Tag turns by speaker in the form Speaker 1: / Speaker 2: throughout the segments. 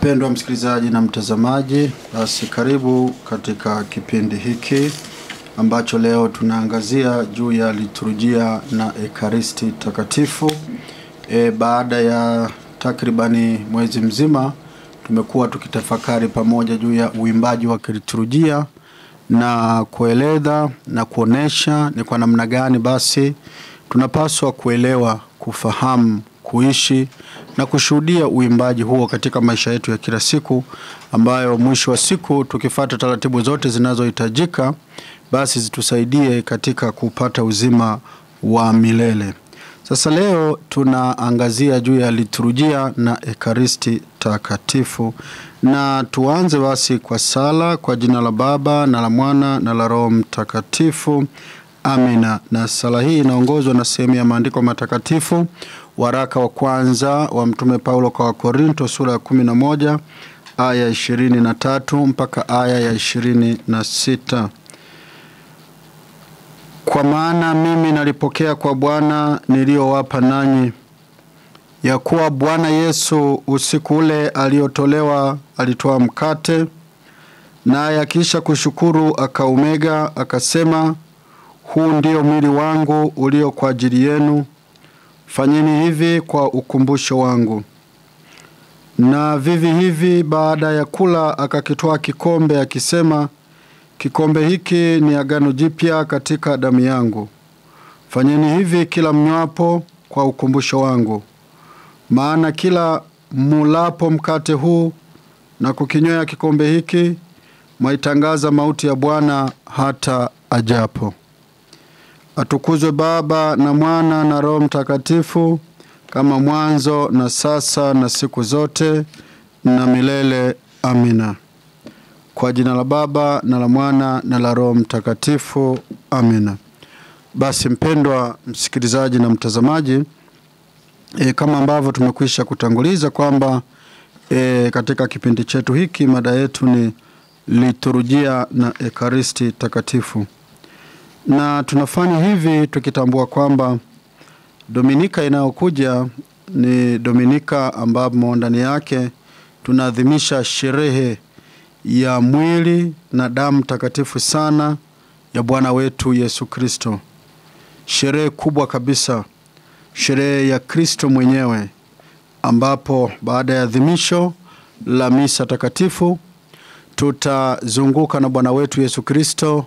Speaker 1: Mpendwa msikilizaji na mtazamaji, basi karibu katika kipindi hiki ambacho leo tunaangazia juu ya liturujia na ekaristi takatifu. Baada ya takribani mwezi mzima tumekuwa tukitafakari pamoja juu ya uimbaji wa liturujia na kueleza na kuonesha ni kwa namna gani basi tunapaswa kuelewa, kufahamu, kuishi na kushuhudia uimbaji huo katika maisha yetu ya kila siku, ambayo mwisho wa siku tukifuata taratibu zote zinazohitajika basi zitusaidie katika kupata uzima wa milele. Sasa leo tunaangazia juu ya liturujia na ekaristi takatifu, na tuanze basi kwa sala. Kwa jina la Baba na la Mwana na la Roho Mtakatifu, amina. Na sala hii inaongozwa na sehemu ya maandiko matakatifu, waraka wa kwanza wa Mtume Paulo kwa Wakorinto sura ya 11 aya 23 mpaka aya ya 26. Kwa maana mimi nalipokea kwa Bwana niliyowapa nanyi, ya kuwa Bwana Yesu usiku ule aliotolewa alitoa mkate, naye akisha kushukuru akaumega, akasema, huu ndio mwili wangu ulio kwa ajili yenu, fanyeni hivi kwa ukumbusho wangu. Na vivi hivi baada ya kula akakitwaa kikombe akisema, kikombe hiki ni agano jipya katika damu yangu, fanyeni hivi kila mnywapo kwa ukumbusho wangu. Maana kila mulapo mkate huu na kukinywea kikombe hiki, mwaitangaza mauti ya Bwana hata ajapo. Atukuzwe Baba na Mwana na Roho Mtakatifu, kama mwanzo na sasa na siku zote na milele. Amina. Kwa jina la Baba na la Mwana na la Roho Mtakatifu. Amina. Basi mpendwa msikilizaji na mtazamaji, kama ambavyo tumekwisha kutanguliza kwamba katika kipindi chetu hiki mada yetu ni liturujia na ekaristi takatifu. Na tunafanya hivi tukitambua kwamba Dominika inayokuja ni Dominika ambapo ndani yake tunaadhimisha sherehe ya mwili na damu takatifu sana ya Bwana wetu Yesu Kristo. Sherehe kubwa kabisa, sherehe ya Kristo mwenyewe, ambapo baada ya adhimisho la misa takatifu tutazunguka na Bwana wetu Yesu Kristo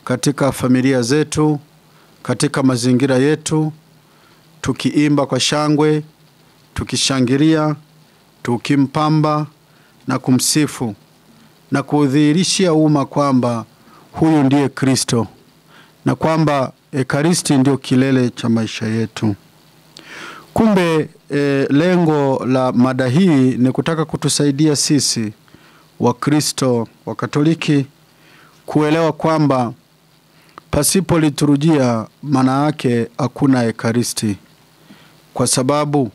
Speaker 1: katika familia zetu, katika mazingira yetu, tukiimba kwa shangwe, tukishangilia, tukimpamba na kumsifu na kudhihirishia umma kwamba huyu ndiye Kristo, na kwamba ekaristi ndio kilele cha maisha yetu. Kumbe lengo la mada hii ni kutaka kutusaidia sisi wa Kristo wa Katoliki kuelewa kwamba pasipo liturujia maana yake hakuna ekaristi, kwa sababu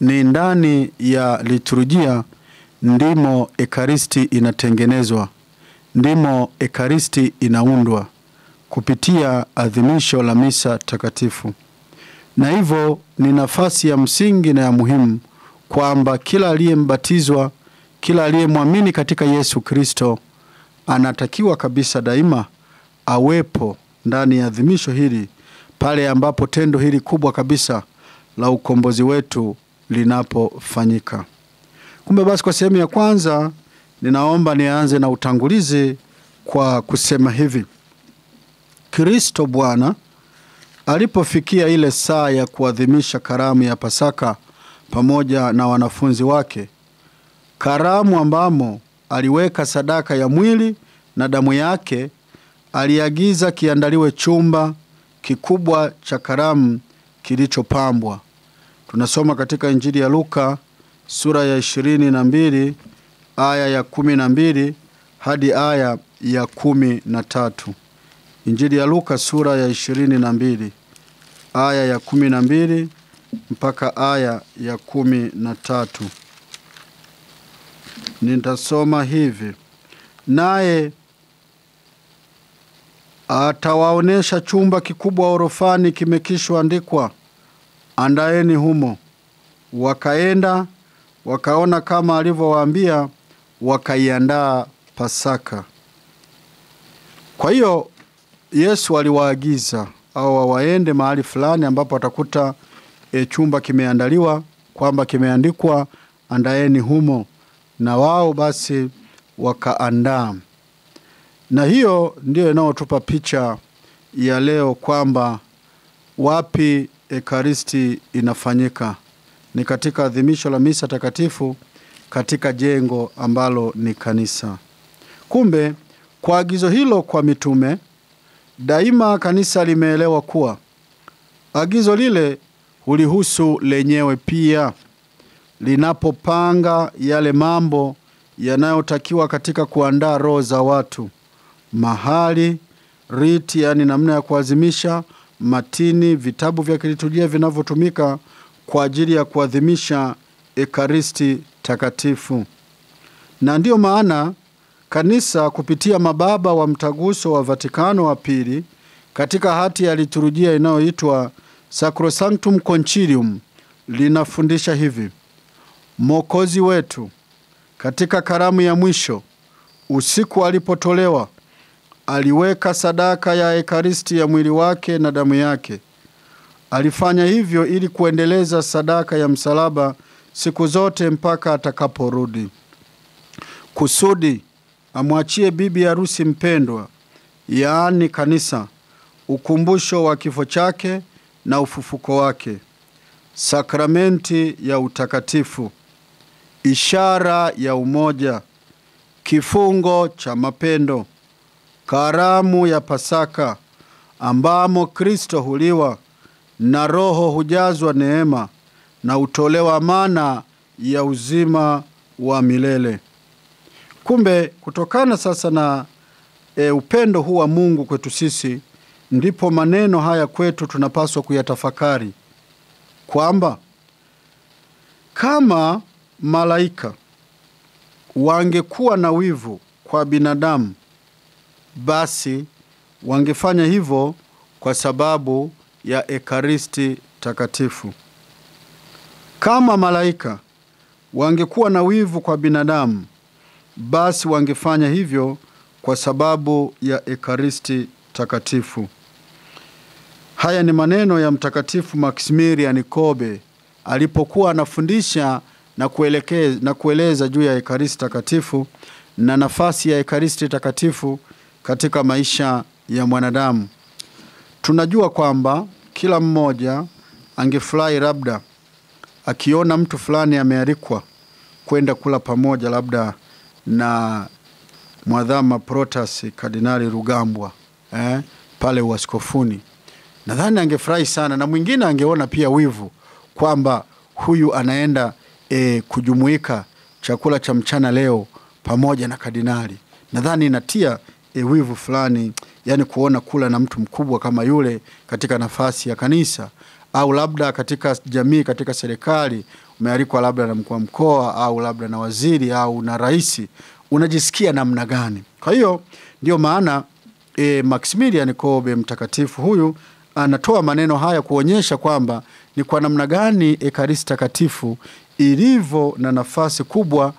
Speaker 1: ni ndani ya liturujia ndimo ekaristi inatengenezwa, ndimo ekaristi inaundwa kupitia adhimisho la misa takatifu. Na hivyo ni nafasi ya msingi na ya muhimu kwamba kila aliyembatizwa, kila aliyemwamini katika Yesu Kristo anatakiwa kabisa daima awepo ndani ya adhimisho hili, pale ambapo tendo hili kubwa kabisa la ukombozi wetu linapofanyika. Kumbe basi kwa sehemu ya kwanza ninaomba nianze na utangulizi kwa kusema hivi. Kristo Bwana alipofikia ile saa ya kuadhimisha karamu ya Pasaka pamoja na wanafunzi wake, karamu ambamo aliweka sadaka ya mwili na damu yake, aliagiza kiandaliwe chumba kikubwa cha karamu kilichopambwa. Tunasoma katika Injili ya Luka sura ya 22 aya ya 12 hadi aya ya 13. Injili ya Luka sura ya 22 aya ya 12 mpaka aya ya 13. Nitasoma hivi. Naye atawaonesha chumba kikubwa orofani kimekishwa andikwa, andaeni humo. Wakaenda wakaona kama alivyowaambia, wakaiandaa Pasaka. Kwa hiyo Yesu aliwaagiza au waende mahali fulani ambapo atakuta chumba kimeandaliwa, kwamba kimeandikwa andaeni humo, na wao basi wakaandaa. Na hiyo ndio inayotupa picha ya leo kwamba wapi Ekaristi inafanyika. Ni katika adhimisho la misa takatifu katika jengo ambalo ni kanisa. Kumbe kwa agizo hilo kwa mitume, daima kanisa limeelewa kuwa agizo lile hulihusu lenyewe pia linapopanga yale mambo yanayotakiwa katika kuandaa roho za watu, mahali, riti, yani namna ya kuadhimisha, matini, vitabu vya kiliturujia vinavyotumika kwa ajili ya kuadhimisha Ekaristi takatifu. Na ndiyo maana kanisa kupitia mababa wa Mtaguso wa Vatikano wa pili katika hati ya liturujia inayoitwa Sacrosanctum Concilium linafundisha hivi: Mwokozi wetu katika karamu ya mwisho, usiku alipotolewa, aliweka sadaka ya Ekaristi ya mwili wake na damu yake. Alifanya hivyo ili kuendeleza sadaka ya msalaba siku zote mpaka atakaporudi, kusudi amwachie bibi harusi mpendwa, yaani kanisa, ukumbusho wa kifo chake na ufufuko wake, sakramenti ya utakatifu, ishara ya umoja, kifungo cha mapendo, karamu ya Pasaka ambamo Kristo huliwa na Roho hujazwa neema na utolewa mana ya uzima wa milele. Kumbe kutokana sasa na upendo huu wa Mungu kwetu sisi, ndipo maneno haya kwetu tunapaswa kuyatafakari kwamba kama malaika wangekuwa na wivu kwa binadamu, basi wangefanya hivyo kwa sababu ya Ekaristi takatifu. Kama malaika wangekuwa na wivu kwa binadamu, basi wangefanya hivyo kwa sababu ya Ekaristi takatifu. Haya ni maneno ya Mtakatifu Maximilian Kolbe alipokuwa anafundisha na kueleza juu ya Ekaristi takatifu na nafasi ya Ekaristi takatifu katika maisha ya mwanadamu. Tunajua kwamba kila mmoja angefurahi labda akiona mtu fulani amealikwa kwenda kula pamoja labda na Mwadhama Protasi Kardinali Rugambwa pale uaskofuni. Nadhani angefurahi sana, na mwingine angeona pia wivu kwamba huyu anaenda kujumuika chakula cha mchana leo pamoja na kardinali. Nadhani inatia wivu fulani, yani kuona kula na mtu mkubwa kama yule katika nafasi ya kanisa, au labda katika jamii, katika serikali umealikwa labda na mkuu wa mkoa au labda na waziri au na rais, unajisikia namna gani? Kwa hiyo ndio maana Maximilian Kolbe mtakatifu huyu anatoa maneno haya kuonyesha kwamba ni kwa namna gani Ekaristi takatifu ilivyo na nafasi kubwa,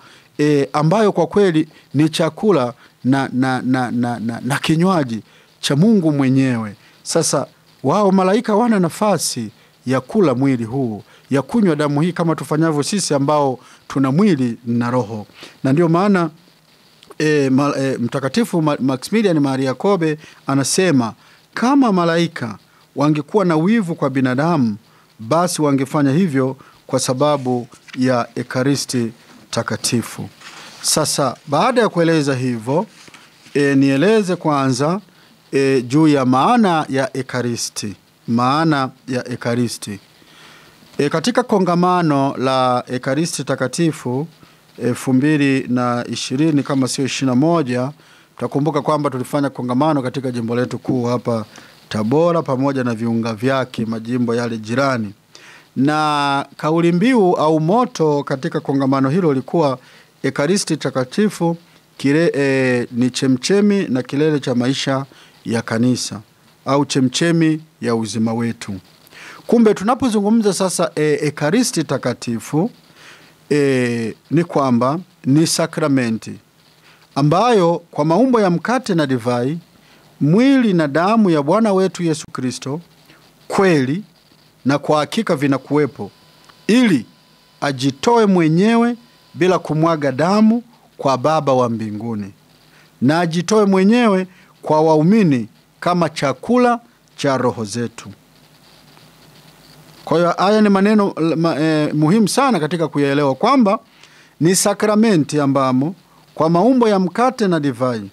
Speaker 1: ambayo kwa kweli ni chakula na kinywaji cha Mungu mwenyewe. Sasa wao malaika wana nafasi ya kula mwili huu, ya kunywa damu hii kama tufanyavyo sisi ambao tuna mwili na roho. Na ndio maana Mtakatifu Maximilian Maria Kolbe anasema kama malaika wangekuwa na wivu kwa binadamu, basi wangefanya hivyo kwa sababu ya Ekaristi takatifu. Sasa baada ya kueleza hivyo, nieleze kwanza juu ya maana ya Ekaristi. Maana ya Ekaristi. Katika kongamano la Ekaristi takatifu 2020 kama sio 21, tutakumbuka kwamba tulifanya kongamano katika jimbo letu kuu hapa Tabora pamoja na viunga vyake, majimbo yale jirani. Na kauli mbiu au moto katika kongamano hilo lilikuwa Ekaristi takatifu ni chemchemi na kilele cha maisha ya kanisa, au chemchemi ya uzima wetu. Kumbe tunapozungumza sasa Ekaristi takatifu ni kwamba ni sakramenti ambayo kwa maumbo ya mkate na divai, mwili na damu ya Bwana wetu Yesu Kristo kweli na kwa hakika vinakuwepo, ili ajitoe mwenyewe bila kumwaga damu kwa Baba wa mbinguni, na ajitoe mwenyewe kwa waumini kama chakula cha roho zetu. Kwa hiyo haya ni maneno muhimu sana katika kuyaelewa kwamba ni sakramenti ambamo kwa maumbo ya mkate na divai,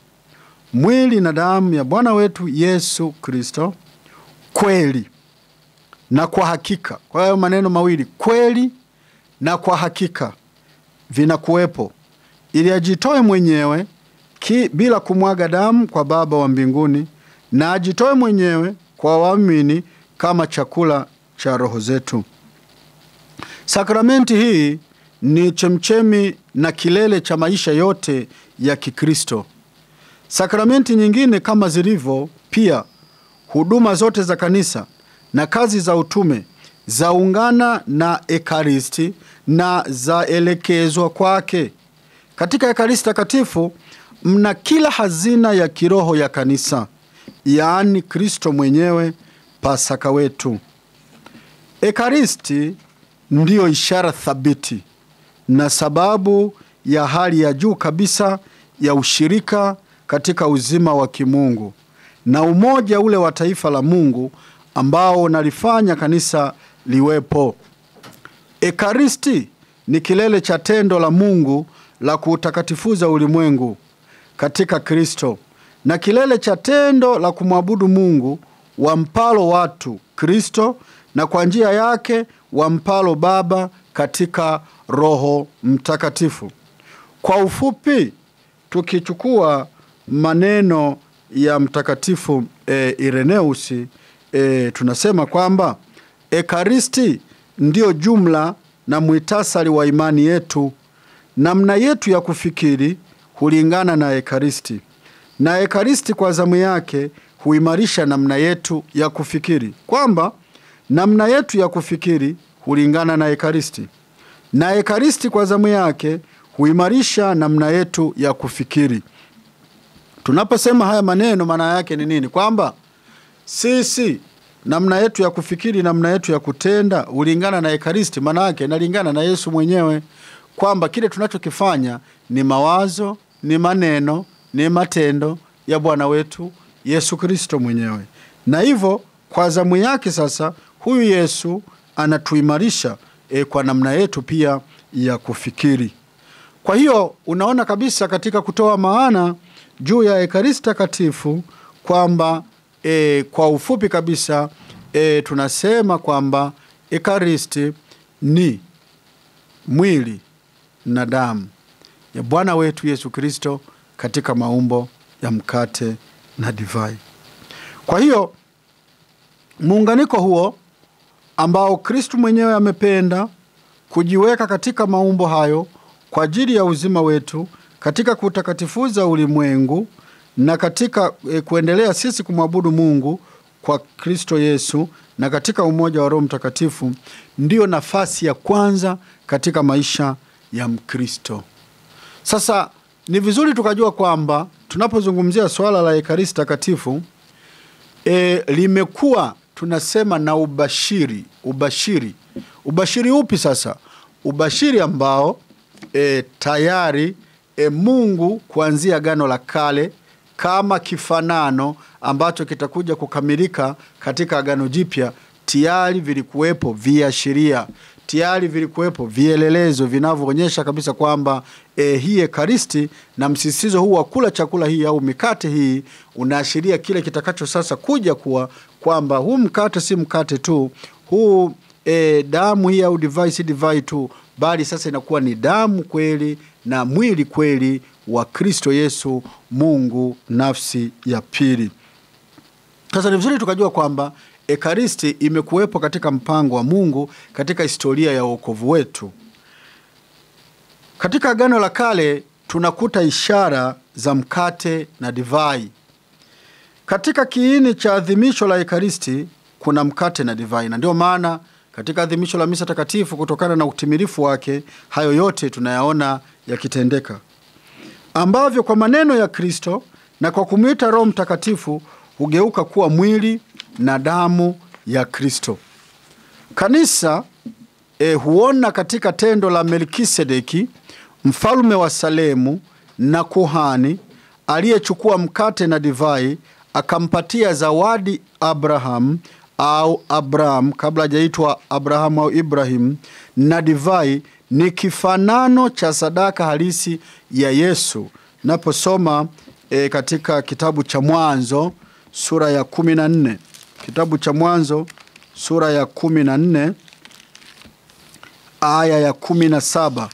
Speaker 1: mwili na damu ya Bwana wetu Yesu Kristo kweli na kwa hakika. Kwa hiyo maneno mawili, kweli na kwa hakika, vinakuwepo, ili ajitoe mwenyewe bila kumwaga damu kwa Baba wa mbinguni, na ajitoe mwenyewe kwa waamini kama chakula cha roho zetu. Sakramenti hii ni chemchemi na kilele cha maisha yote ya Kikristo. Sakramenti nyingine kama zilivyo pia huduma zote za kanisa na kazi za utume zaungana na Ekaristi na zaelekezwa kwake. Katika Ekaristi takatifu mna kila hazina ya kiroho ya kanisa, yaani Kristo mwenyewe, Pasaka wetu. Ekaristi ndiyo ishara thabiti na sababu ya hali ya juu kabisa ya ushirika katika uzima wa kimungu na umoja ule wa taifa la Mungu ambao nalifanya kanisa liwepo. Ekaristi ni kilele cha tendo la Mungu la kuutakatifuza ulimwengu katika Kristo, na kilele cha tendo la kumwabudu Mungu wampalo watu Kristo, na kwa njia yake wampalo Baba katika Roho Mtakatifu. Kwa ufupi, tukichukua maneno ya Mtakatifu Ireneusi, tunasema kwamba Ekaristi ndio jumla na muhtasari wa imani yetu. Namna yetu ya kufikiri hulingana na Ekaristi, na Ekaristi kwa zamu yake huimarisha namna yetu ya kufikiri, kwamba namna yetu ya kufikiri hulingana na Ekaristi, na Ekaristi kwa zamu yake huimarisha namna yetu ya kufikiri. Tunaposema haya maneno, maana yake ni nini? Kwamba sisi namna yetu ya kufikiri, namna yetu ya kutenda hulingana na Ekaristi, maana yake inalingana na Yesu mwenyewe, kwamba kile tunachokifanya ni mawazo, ni maneno, ni matendo ya Bwana wetu Yesu Kristo mwenyewe. Na hivyo kwa zamu yake sasa huyu Yesu anatuimarisha kwa namna yetu pia ya kufikiri. Kwa hiyo unaona kabisa katika kutoa maana juu ya Ekaristi takatifu kwamba kwa ufupi kabisa tunasema kwamba Ekaristi ni mwili na damu ya Bwana wetu Yesu Kristo katika maumbo ya mkate na divai. Kwa hiyo muunganiko huo ambao Kristo mwenyewe amependa kujiweka katika maumbo hayo kwa ajili ya uzima wetu, katika kutakatifuza ulimwengu na katika kuendelea sisi kumwabudu Mungu kwa Kristo Yesu na katika umoja wa Roho Mtakatifu, ndiyo nafasi ya kwanza katika maisha ya Mkristo. Sasa ni vizuri tukajua kwamba tunapozungumzia swala la Ekaristi takatifu limekuwa tunasema na ubashiri. Ubashiri upi sasa? Ubashiri ambao tayari Mungu kuanzia Agano la Kale kama kifanano ambacho kitakuja kukamilika katika Agano Jipya, tayari vilikuwepo viashiria, tayari vilikuwepo vielelezo vinavyoonyesha kabisa kwamba hii Ekaristi na msisitizo huu wa kula chakula hii au mikate hii unaashiria kile kitakacho sasa kuja kuwa, kwamba huu mkate si mkate tu, huu damu hii au divai si divai tu, bali sasa inakuwa ni damu kweli na mwili kweli wa Kristo Yesu, Mungu nafsi ya pili. Sasa ni vizuri tukajua kwamba Ekaristi imekuwepo katika mpango wa Mungu katika historia ya wokovu wetu. Katika Agano la Kale tunakuta ishara za mkate na divai. Katika kiini cha adhimisho la Ekaristi kuna mkate na divai, na ndio maana katika adhimisho la misa takatifu kutokana na utimilifu wake, hayo yote tunayaona yakitendeka, ambavyo kwa maneno ya Kristo na kwa kumuita Roho Mtakatifu hugeuka kuwa mwili na damu ya Kristo. Kanisa huona katika tendo la Melkisedeki, mfalme wa Salemu na kuhani, aliyechukua mkate na divai akampatia zawadi Abraham au Abraham kabla hajaitwa Abraham au Ibrahim, na divai ni kifanano cha sadaka halisi ya Yesu. Naposoma katika kitabu cha Mwanzo sura ya 14, kitabu cha Mwanzo sura ya 14 aya ya 17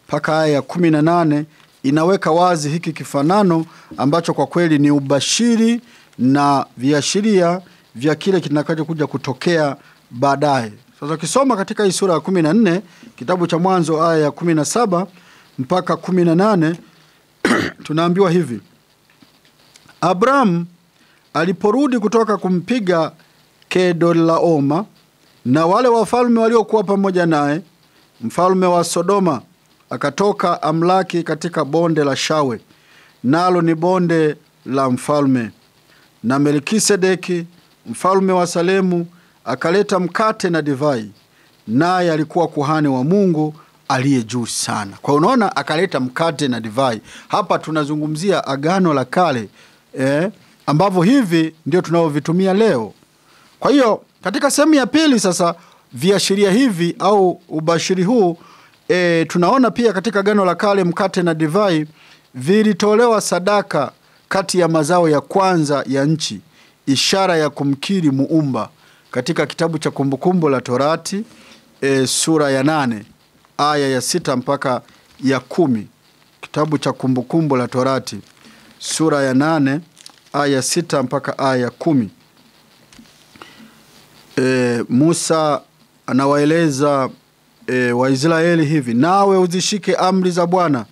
Speaker 1: mpaka aya ya 18 inaweka wazi hiki kifanano ambacho kwa kweli ni ubashiri na viashiria vya kile kitakachokuja kutokea baadaye. Sasa ukisoma katika hii sura ya 14 kitabu cha Mwanzo aya ya 17 mpaka 18 tunaambiwa hivi: Abraham aliporudi kutoka kumpiga Kedorlaoma na wale wafalme waliokuwa pamoja naye, mfalme wa Sodoma akatoka amlaki katika bonde la Shawe, nalo ni bonde la mfalme. Na Melkisedeki mfalme wa Salemu akaleta mkate na divai, naye alikuwa kuhani wa Mungu aliye juu sana. Kwa unaona, akaleta mkate na divai. Hapa tunazungumzia agano la kale ambavyo hivi ndio tunaovitumia leo. Kwa hiyo katika sehemu ya pili sasa, viashiria hivi au ubashiri huu tunaona pia katika agano la kale mkate na divai vilitolewa sadaka kati ya mazao ya kwanza ya nchi, ishara ya kumkiri muumba, katika kitabu cha Kumbukumbu la Torati sura ya 8 aya ya 6 mpaka ya 10. Kitabu cha Kumbukumbu la Torati sura ya 8 aya 6 mpaka aya 10. Musa anawaeleza Waisraeli hivi: nawe uzishike amri za Bwana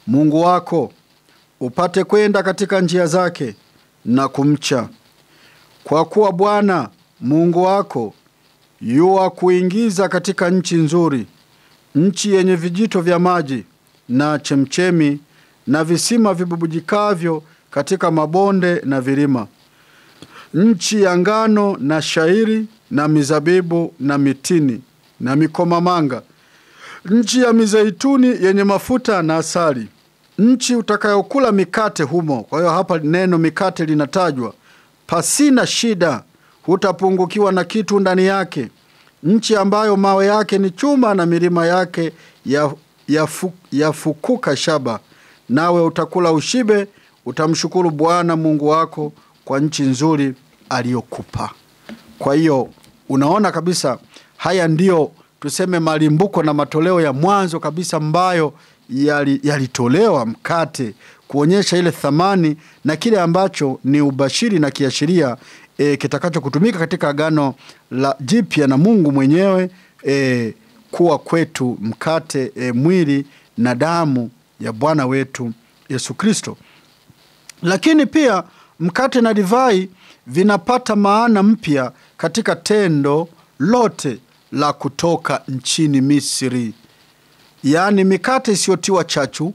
Speaker 1: Mungu wako, upate kwenda katika njia zake na kumcha, kwa kuwa Bwana Mungu wako yua kuingiza katika nchi nzuri, nchi yenye vijito vya maji na chemchemi na visima vibubujikavyo katika mabonde na vilima, nchi ya ngano na shairi na mizabibu na mitini na mikomamanga, nchi ya mizeituni yenye mafuta na asali, nchi utakayokula mikate humo. Kwa hiyo hapa neno mikate linatajwa, pasina shida, hutapungukiwa na kitu ndani yake, nchi ambayo mawe yake ni chuma na milima yake yafukuka shaba, nawe utakula ushibe, utamshukuru Bwana Mungu wako kwa nchi nzuri aliyokupa. Kwa hiyo unaona kabisa haya ndio tuseme malimbuko na matoleo ya mwanzo kabisa ambayo yalitolewa mkate, kuonyesha ile thamani na kile ambacho ni ubashiri na kiashiria kitakacho kutumika katika agano la jipya na Mungu mwenyewe kuwa kwetu mkate, mwili na damu ya Bwana wetu Yesu Kristo. Lakini pia mkate na divai vinapata maana mpya katika tendo lote la kutoka nchini Misri. Yaani mikate isiyotiwa chachu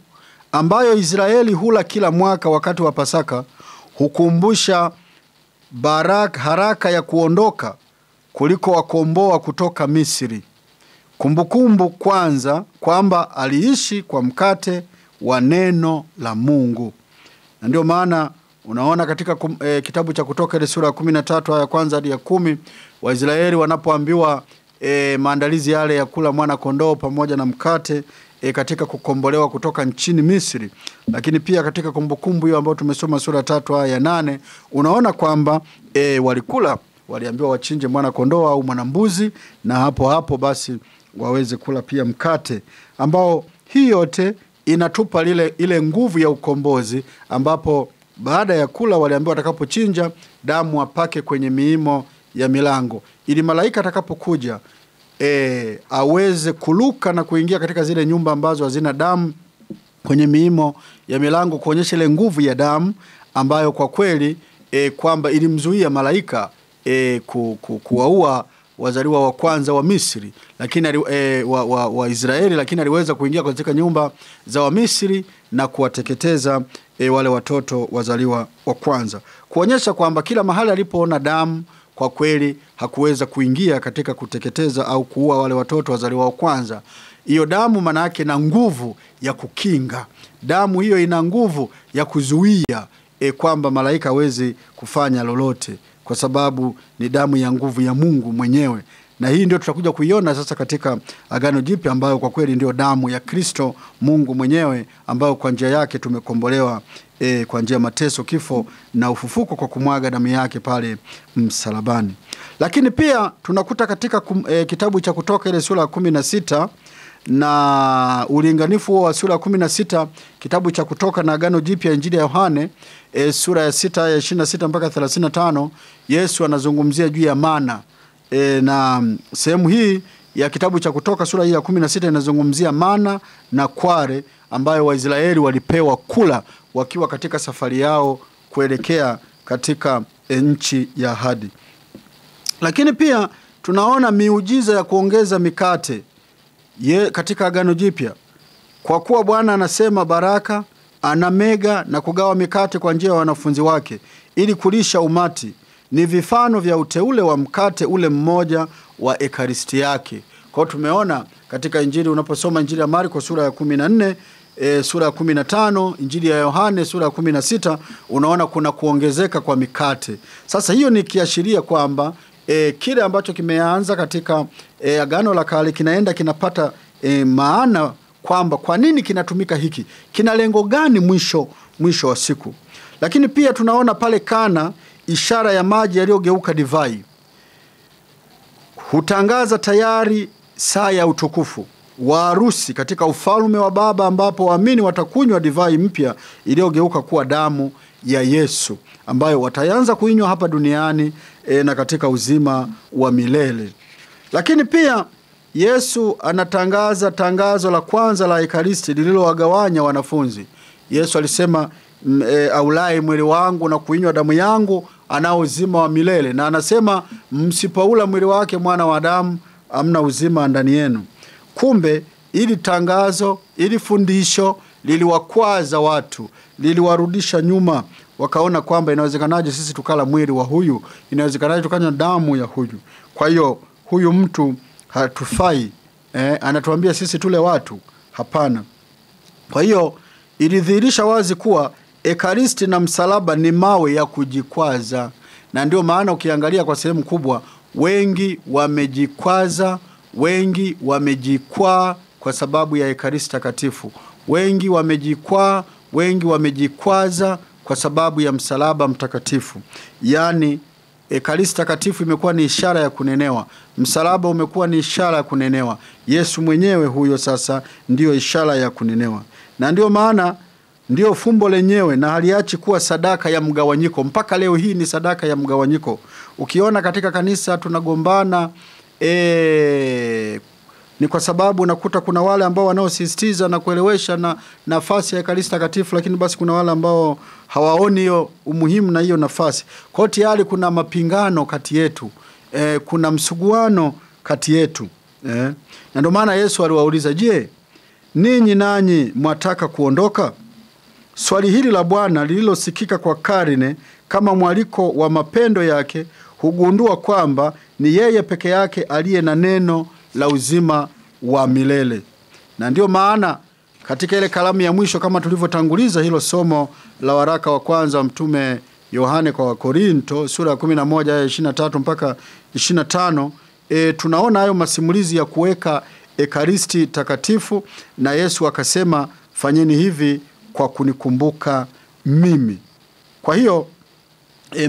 Speaker 1: ambayo Israeli hula kila mwaka wakati wa Pasaka hukumbusha haraka ya kuondoka kuliko wakomboa kutoka Misri. Kumbukumbu kwanza kwamba aliishi kwa mkate wa neno la Mungu. Na ndio maana unaona katika kitabu cha Kutoka ile sura ya 13 aya ya kwanza hadi ya 10, Waisraeli wanapoambiwa maandalizi yale ya kula mwana kondoo pamoja na mkate katika kukombolewa kutoka nchini Misri. Lakini pia katika kumbukumbu hiyo ambayo tumesoma sura 3 aya ya 8, unaona kwamba waliambiwa wachinje mwana kondoo au mwana mbuzi, na hapo basi waweze kula pia mkate, ambao hii yote inatupa ile nguvu ya ukombozi, ambapo baada ya kula waliambiwa watakapochinja damu wapake kwenye miimo ya milango, ili malaika atakapokuja aweze kuluka na kuingia katika zile nyumba ambazo hazina damu kwenye miimo ya milango, kuonyesha ile nguvu ya damu ambayo kwa kweli kwamba ilimzuia malaika kuwaua wazaliwa wa kwanza wa Misri, lakini wa Israeli, lakini aliweza kuingia katika nyumba za wa Misri na kuwateketeza wale watoto wazaliwa wa kwanza, kuonyesha kwamba kila mahali alipoona damu kwa kweli hakuweza kuingia katika kuteketeza au kuua wale watoto wazaliwa wa kwanza. Hiyo damu maana yake na nguvu ya kukinga. Damu hiyo ina nguvu ya kuzuia kwamba malaika hawezi kufanya lolote, kwa sababu ni damu ya nguvu ya Mungu mwenyewe. Na hii ndio tutakuja kuiona sasa katika Agano Jipya, ambayo kwa kweli ndio damu ya Kristo Mungu mwenyewe, ambayo kwa njia yake tumekombolewa kwa njia mateso, kifo na ufufuko, kwa kumwaga damu yake pale msalabani. Lakini pia tunakuta katika kitabu cha Kutoka ile sura ya 16 na ulinganifu wa sura ya 16 kitabu cha Kutoka na Agano Jipya, Injili ya Yohane sura ya 6 ya 26 mpaka 35, Yesu anazungumzia juu ya mana. Na sehemu hii ya kitabu cha Kutoka sura hii ya 16 inazungumzia mana na kware ambayo Waisraeli walipewa kula wakiwa katika safari yao kuelekea katika nchi ya ahadi. Lakini pia tunaona miujiza ya kuongeza mikate katika Agano Jipya. Kwa kuwa Bwana anasema baraka, anamega na kugawa mikate kwa njia ya wanafunzi wake ili kulisha umati, ni vifano vya uteule wa mkate ule mmoja wa ekaristi yake. Kwa hiyo tumeona katika Injili, unaposoma Injili ya Marko sura ya 14, sura ya 15, Injili ya Yohane sura ya 16, unaona kuna kuongezeka kwa mikate. Sasa hiyo ni kiashiria kwamba kile ambacho kimeanza katika Agano la Kale kinaenda kinapata maana kwamba kwa nini kinatumika hiki, kina lengo gani mwisho wa siku. Lakini pia tunaona pale Kana ishara ya maji yaliyogeuka divai, hutangaza tayari saa ya utukufu wa harusi katika ufalme wa Baba, ambapo waamini watakunywa divai mpya iliyogeuka kuwa damu ya Yesu, ambayo wataanza kuinywa hapa duniani na katika uzima wa milele. Lakini pia Yesu anatangaza tangazo la kwanza la Ekaristi lililowagawanya wanafunzi. Yesu alisema aulai mwili wangu na kuinywa damu yangu ana uzima wa milele, na anasema msipoula mwili wake mwana wa Adamu hamna uzima ndani yenu. Kumbe ili tangazo, ili fundisho liliwakwaza watu, liliwarudisha nyuma, wakaona kwamba inawezekanaje sisi tukala mwili wa huyu, inawezekanaje tukanywa damu ya huyu. Kwa hiyo huyu mtu hatufai, anatuambia sisi tule watu, hapana. Kwa hiyo ilidhihirisha wazi kuwa Ekaristi na msalaba ni mawe ya kujikwaza, na ndio maana ukiangalia kwa sehemu kubwa wengi wamejikwaza, wengi wamejikwaa kwa sababu ya Ekaristi takatifu. Wengi wamejikwaa, wengi wamejikwaza kwa sababu ya msalaba mtakatifu. Yaani Ekaristi takatifu imekuwa ni ishara ya kunenewa, msalaba umekuwa ni ishara ya kunenewa. Yesu mwenyewe huyo sasa ndio ishara ya kunenewa, na ndio maana ndio fumbo lenyewe, na haliachi kuwa sadaka ya mgawanyiko. Mpaka leo hii ni sadaka ya mgawanyiko. Ukiona katika kanisa tunagombana, ni kwa sababu nakuta kuna wale ambao wanaosisitiza na kuelewesha na nafasi ya Ekaristi takatifu, lakini basi kuna wale ambao hawaoni hiyo umuhimu na hiyo nafasi. Kwa hiyo tayari kuna mapingano kati yetu, kuna msuguano kati yetu. Na ndio maana Yesu aliwauliza, je, ninyi nanyi mwataka kuondoka? Swali hili la Bwana lililosikika kwa karne kama mwaliko wa mapendo yake, hugundua kwamba ni yeye peke yake aliye na neno la uzima wa milele. Na ndio maana katika ile kalamu ya mwisho, kama tulivyotanguliza hilo somo la waraka wa kwanza wa Mtume Yohane kwa Wakorinto sura ya 11 aya 23 mpaka 25, tunaona hayo masimulizi ya kuweka Ekaristi takatifu, na Yesu akasema fanyeni hivi kwa kunikumbuka mimi. Kwa hiyo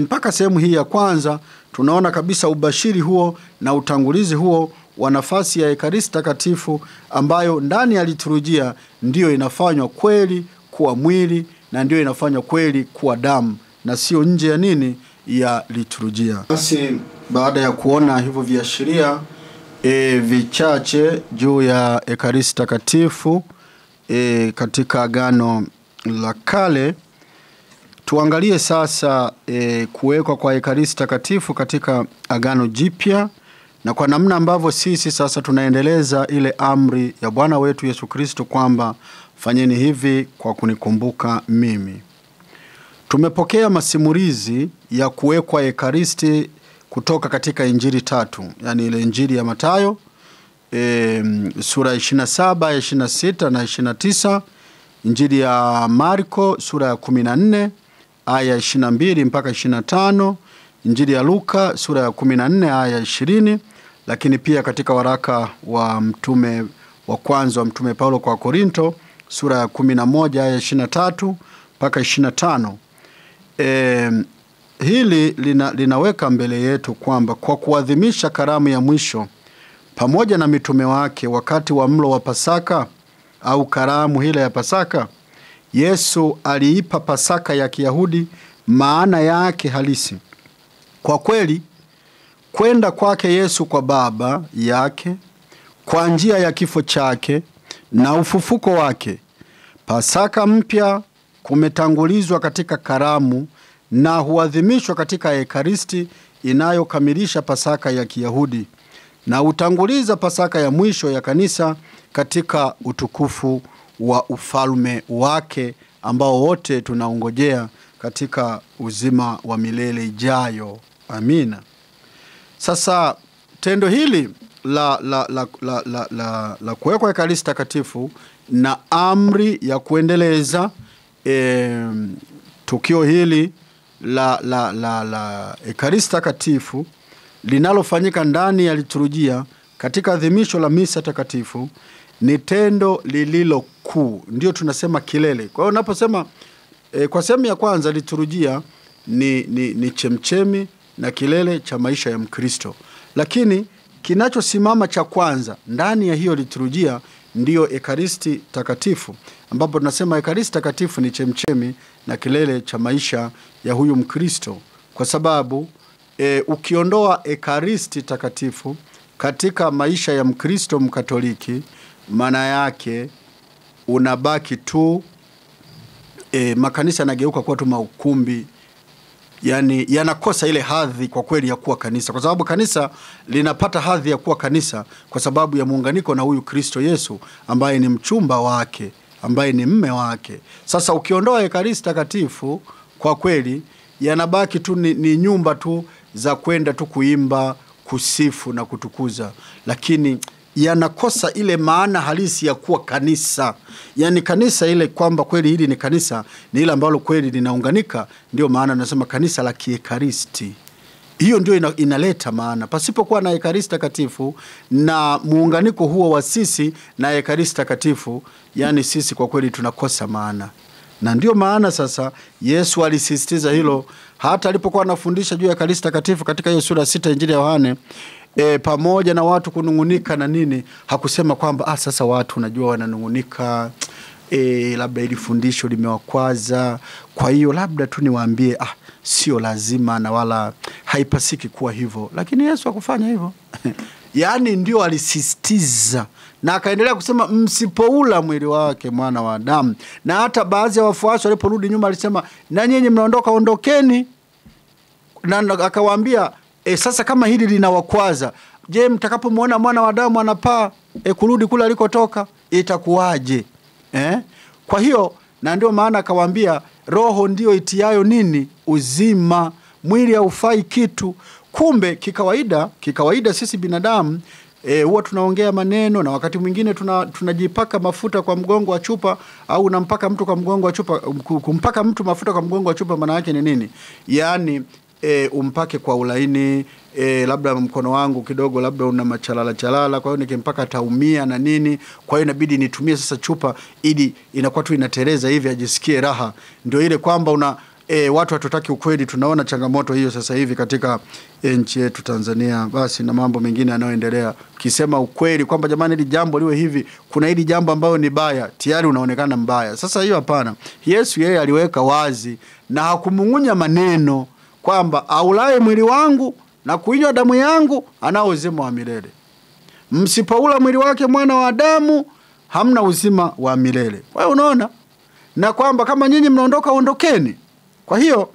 Speaker 1: mpaka sehemu hii ya kwanza tunaona kabisa ubashiri huo na utangulizi huo wa nafasi ya Ekaristi takatifu, ambayo ndani ya liturujia ndiyo inafanywa kweli kuwa mwili na ndiyo inafanywa kweli kuwa damu, na sio nje ya nini ya liturujia. Basi baada ya kuona hivyo viashiria vichache juu ya Ekaristi takatifu katika Agano la Kale, tuangalie sasa kuwekwa kwa Ekaristi takatifu katika Agano Jipya, na kwa namna ambavyo sisi sasa tunaendeleza ile amri ya Bwana wetu Yesu Kristo kwamba fanyeni hivi kwa kunikumbuka mimi. Tumepokea masimulizi ya kuwekwa Ekaristi kutoka katika Injili 3, yani ile Injili ya Mathayo sura 27, 26 na 29, Injili ya Marko sura ya 14 aya 22 mpaka 25, Injili ya Luka sura ya 14 aya 20, lakini pia katika waraka wa mtume wa kwanza wa mtume Paulo kwa Korinto sura ya 11 aya 23 mpaka 25. Hili linaweka mbele yetu kwamba kwa kuadhimisha karamu ya mwisho pamoja na mitume wake wakati wa mlo wa Pasaka au karamu hile ya Pasaka, Yesu aliipa Pasaka ya Kiyahudi maana yake halisi. Kwa kweli, kwenda kwake Yesu kwa Baba yake kwa njia ya kifo chake na ufufuko wake, Pasaka mpya kumetangulizwa katika karamu na huadhimishwa katika Ekaristi inayokamilisha Pasaka ya Kiyahudi na utanguliza Pasaka ya mwisho ya kanisa katika utukufu wa ufalme wake ambao wote tunaongojea katika uzima wa milele ijayo. Amina. Sasa tendo hili la kuwekwa Ekaristi takatifu na amri ya kuendeleza tukio hili la Ekaristi takatifu linalofanyika ndani ya liturujia katika adhimisho la misa takatifu ni tendo lililo kuu, ndio tunasema kilele. Kwa hiyo unaposema kwa sehemu ya kwanza liturujia ni chemchemi na kilele cha maisha ya Mkristo, lakini kinachosimama cha kwanza ndani ya hiyo liturujia ndio Ekaristi takatifu, ambapo tunasema Ekaristi takatifu ni chemchemi na kilele cha maisha ya huyu Mkristo, kwa sababu ukiondoa Ekaristi takatifu katika maisha ya Mkristo Mkatoliki, maana yake unabaki tu makanisa yanageuka kuwa tu maukumbi, yani yanakosa ile hadhi kwa kweli ya kuwa kanisa, kwa sababu kanisa linapata hadhi ya kuwa kanisa kwa sababu ya muunganiko na huyu Kristo Yesu ambaye ni mchumba wake, ambaye ni mme wake. Sasa ukiondoa Ekaristi takatifu, kwa kweli yanabaki tu ni nyumba tu za kwenda tu kuimba, kusifu na kutukuza, lakini yanakosa ile maana halisi ya kuwa kanisa. Yani kanisa ile kwamba kweli hili ni kanisa ni ile ambalo kweli linaunganika, ndio maana nasema kanisa la kiekaristi. Hiyo ndio inaleta maana. Pasipokuwa na Ekaristi takatifu na muunganiko huo wa sisi na Ekaristi takatifu, yani sisi kwa kweli tunakosa maana. Na ndio maana sasa Yesu alisisitiza hilo hata alipokuwa anafundisha juu ya Ekaristi takatifu katika hiyo sura 6 Injili ya Yohane. Pamoja na watu kunungunika na nini, hakusema kwamba sasa watu unajua wananungunika, labda ili fundisho limewakwaza, kwa hiyo labda tu niwaambie sio lazima na wala haipasiki kuwa hivyo. Lakini Yesu hakufanya hivyo. Yani ndio alisisitiza, na akaendelea kusema msipoula mwili wake mwana wa Adamu. Na hata baadhi ya wafuasi waliporudi nyuma alisema na nyinyi mnaondoka, ondokeni. Na akawaambia sasa kama hili linawakwaza, je, mtakapomuona mwana wa Adamu anapaa kurudi kule alikotoka itakuwaje? Kwa hiyo na ndio maana akawaambia roho ndio itiayo nini? Uzima, mwili haufai kitu. Kumbe kikawaida sisi binadamu huwa tunaongea maneno, na wakati mwingine tunajipaka mafuta kwa mgongo wa chupa, au unampaka mtu kwa mgongo wa chupa. Kumpaka mtu mafuta kwa mgongo wa chupa maana yake ni nini? Yani umpake kwa ulaini, labda mkono wangu kidogo labda una machalala, kwa hiyo nikimpaka ataumia na nini, kwa hiyo inabidi nitumie sasa chupa ili inakuwa tu inatereza hivi ajisikie raha. Ndio ile kwamba watu hatutaki ukweli. Tunaona changamoto hiyo sasa hivi katika nchi yetu Tanzania, basi na mambo mengine yanayoendelea. Kisema ukweli kwamba jamani hili jambo liwe hivi, kuna hili jambo ambayo ni baya, tayari unaonekana mbaya. Sasa hiyo hapana. Yesu yeye aliweka wazi na hakumung'unya maneno kwamba aulaye mwili wangu na kuinywa damu yangu anao uzima wa milele. Msipoula mwili wake mwana wa Adamu hamna uzima wa milele. Kwa hiyo unaona, na kwamba kama nyinyi mnaondoka, ondokeni. Kwa hiyo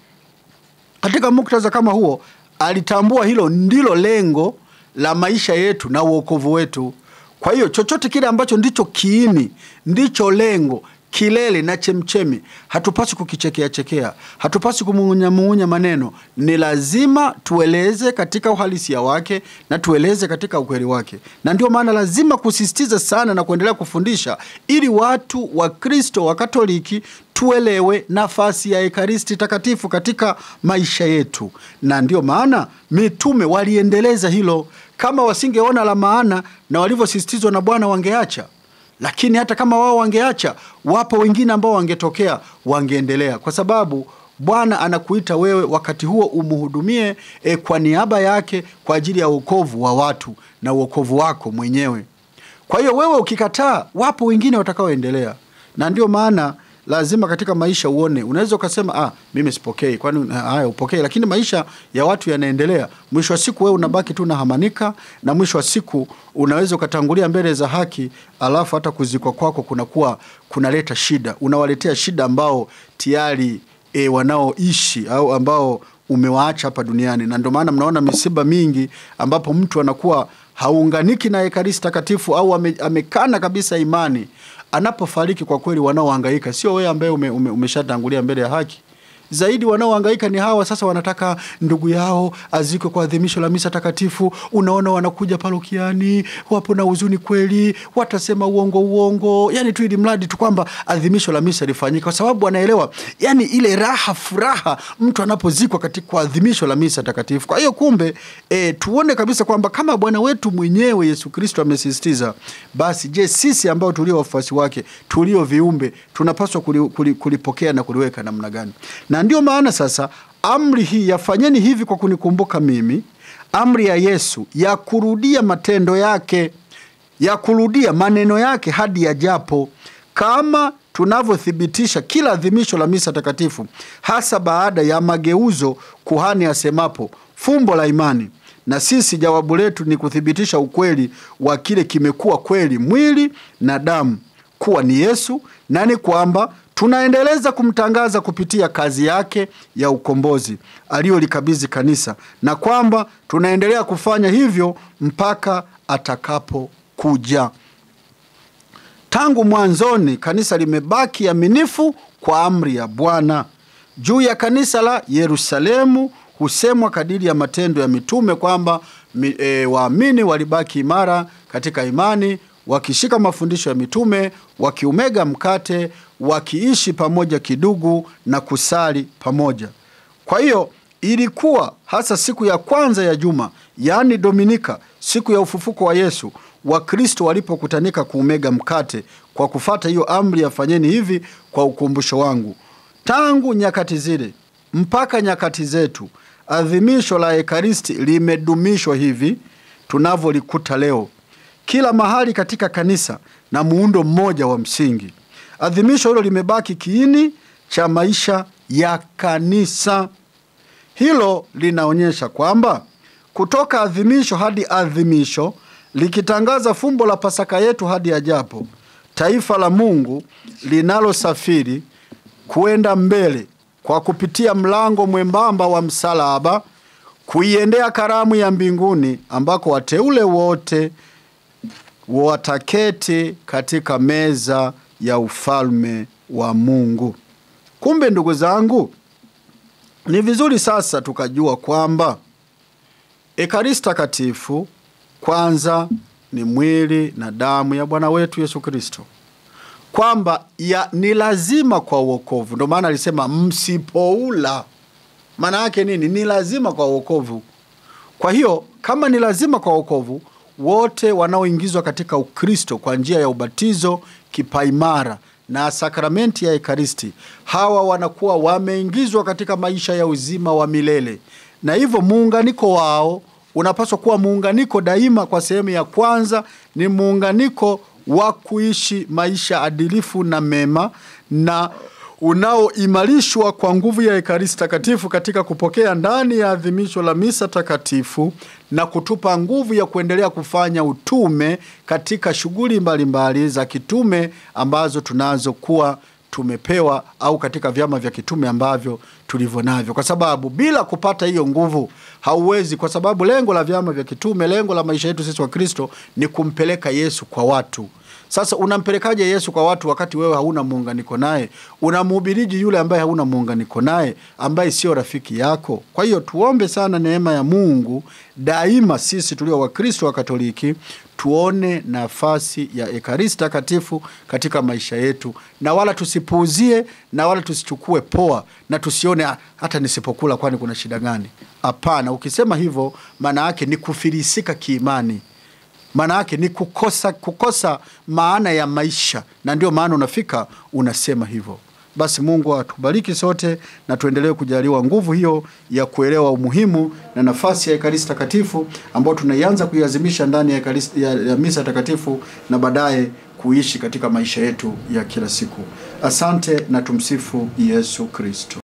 Speaker 1: katika muktadha kama huo alitambua hilo ndilo lengo la maisha yetu na wokovu wetu. Kwa hiyo chochote kile ambacho ndicho kiini, ndicho lengo, kilele na chemchemi, hatupasi kukichekea, hatupasi kumung'unya maneno. Ni lazima tueleze katika uhalisia wake na tueleze katika ukweli wake. Na ndio maana lazima kusisitiza sana na kuendelea kufundisha ili watu wa Kristo wa Katoliki tuelewe nafasi ya Ekaristi Takatifu katika maisha yetu. Na ndio maana mitume waliendeleza hilo. Kama wasingeona la maana na walivyosisitizwa na Bwana wangeacha. Lakini hata kama wao wangeacha, wapo wengine ambao wangetokea, wangeendelea. Kwa sababu Bwana anakuita wewe wakati huo umuhudumie kwa niaba yake kwa ajili ya wokovu wa watu na wokovu wako mwenyewe. Kwa hiyo wewe ukikataa, wapo wengine watakaoendelea. Na ndio maana lazima katika maisha uone, unaweza ukasema mimi sipokei, kwani haya upokei, lakini maisha ya watu yanaendelea. Mwisho wa siku wewe unabaki tu unahamanika, na mwisho wa siku unaweza ukatangulia mbele za haki, alafu hata kuzikwa kwako kunaleta shida. Unawaletea shida ambao tayari wanaoishi au ambao umewaacha hapa duniani. Na ndio maana mnaona misiba mingi ambapo mtu anakuwa haunganiki na Ekaristi Takatifu au amekana kabisa imani. Anapofariki, kwa kweli wanaohangaika sio wewe ambaye umeshatangulia mbele ya haki. Zaidi wanaohangaika ni hawa sasa wanataka ndugu yao azikwe kwa adhimisho la misa takatifu. Unaona wanakuja parokiani, wapo na huzuni kweli, watasema uongo. Yani tu ili mradi tu kwamba adhimisho la misa lifanyike, kwa sababu wanaelewa yani ile furaha mtu anapozikwa katika adhimisho la misa takatifu. Kwa hiyo kumbe tuone kabisa kwamba kama Bwana wetu mwenyewe Yesu Kristo amesisitiza, basi je, sisi ambao tulio wafuasi wake, tulio viumbe, tunapaswa kulipokea na kuliweka namna gani? Na ndio maana sasa amri hii yafanyeni hivi kwa kunikumbuka mimi, amri ya Yesu ya kurudia matendo yake, ya kurudia maneno yake hadi yajapo, kama tunavyothibitisha kila adhimisho la misa takatifu, hasa baada ya mageuzo kuhani asemapo fumbo la imani. Na sisi jawabu letu ni kuthibitisha ukweli wa kile kimekuwa kweli, mwili na damu, kuwa ni Yesu, na ni kwamba tunaendeleza kumtangaza kupitia kazi yake ya ukombozi aliyolikabidhi kanisa, na kwamba tunaendelea kufanya hivyo mpaka atakapokuja. Tangu mwanzoni kanisa limebaki aminifu kwa amri ya Bwana. Juu ya kanisa la Yerusalemu husemwa kadiri ya Matendo ya Mitume kwamba waamini walibaki imara katika imani, wakishika mafundisho ya mitume, wakiumega mkate, wakiishi pamoja kidugu na kusali pamoja. Kwa hiyo ilikuwa hasa siku ya kwanza ya juma, yani Dominika, siku ya ufufuko wa Yesu, Wakristo walipokutanika kuumega mkate kwa kufata hiyo amri ya fanyeni hivi kwa ukumbusho wangu. Tangu nyakati zile mpaka nyakati zetu, adhimisho la Ekaristi limedumishwa hivi tunavyolikuta leo kila mahali katika kanisa na muundo mmoja wa msingi. Adhimisho hilo limebaki kiini cha maisha ya kanisa. Hilo linaonyesha kwamba kutoka adhimisho hadi adhimisho, likitangaza fumbo la Pasaka yetu hadi ajapo, taifa la Mungu linalosafiri kuenda mbele kwa kupitia mlango mwembamba wa msalaba, kuiendea karamu ya mbinguni ambako wateule wote wataketi katika meza ya ufalme wa Mungu. Kumbe ndugu zangu, ni vizuri sasa tukajua kwamba Ekaristi Takatifu kwanza ni mwili na damu ya Bwana wetu Yesu Kristo, kwamba ni lazima kwa wokovu. Ndio maana alisema msipoula. Maana yake nini? Ni lazima kwa wokovu. Kwa hiyo kama ni lazima kwa wokovu, wote wanaoingizwa katika Ukristo kwa njia ya ubatizo, kipaimara na sakramenti ya Ekaristi, hawa wanakuwa wameingizwa katika maisha ya uzima wa milele. Na hivyo muunganiko wao unapaswa kuwa muunganiko daima. Kwa sehemu ya kwanza ni muunganiko wa kuishi maisha adilifu na mema, na unaoimarishwa kwa nguvu ya Ekaristi Takatifu katika kupokea ndani ya adhimisho la misa takatifu, na kutupa nguvu ya kuendelea kufanya utume katika shughuli mbalimbali za kitume ambazo tunazokuwa tumepewa au katika vyama vya kitume ambavyo tulivyo navyo, kwa sababu bila kupata hiyo nguvu hauwezi, kwa sababu lengo la vyama vya kitume, lengo la maisha yetu sisi wa Kristo ni kumpeleka Yesu kwa watu. Sasa unampelekaje Yesu kwa watu wakati wewe hauna muunganiko naye? Unamhubiriji yule ambaye hauna muunganiko naye, ambaye sio rafiki yako? Kwa hiyo tuombe sana neema ya Mungu daima, sisi tulio wa Kristo wa Katoliki tuone nafasi ya Ekaristi Takatifu katika maisha yetu, na wala tusipuuzie, na wala tusichukue poa, na tusione hata nisipokula kwani kuna shida gani. Hapana, ukisema hivyo maana yake ni kufilisika kiimani. Maana yake ni kukosa maana ya maisha, na ndio maana unafika unasema hivyo. Basi Mungu atubariki sote na tuendelee kujaliwa nguvu hiyo ya kuelewa umuhimu na nafasi ya Ekaristi Takatifu ambayo tunaianza kuiazimisha ndani ya misa takatifu na baadaye kuishi katika maisha yetu ya kila siku. Asante na tumsifu Yesu Kristo.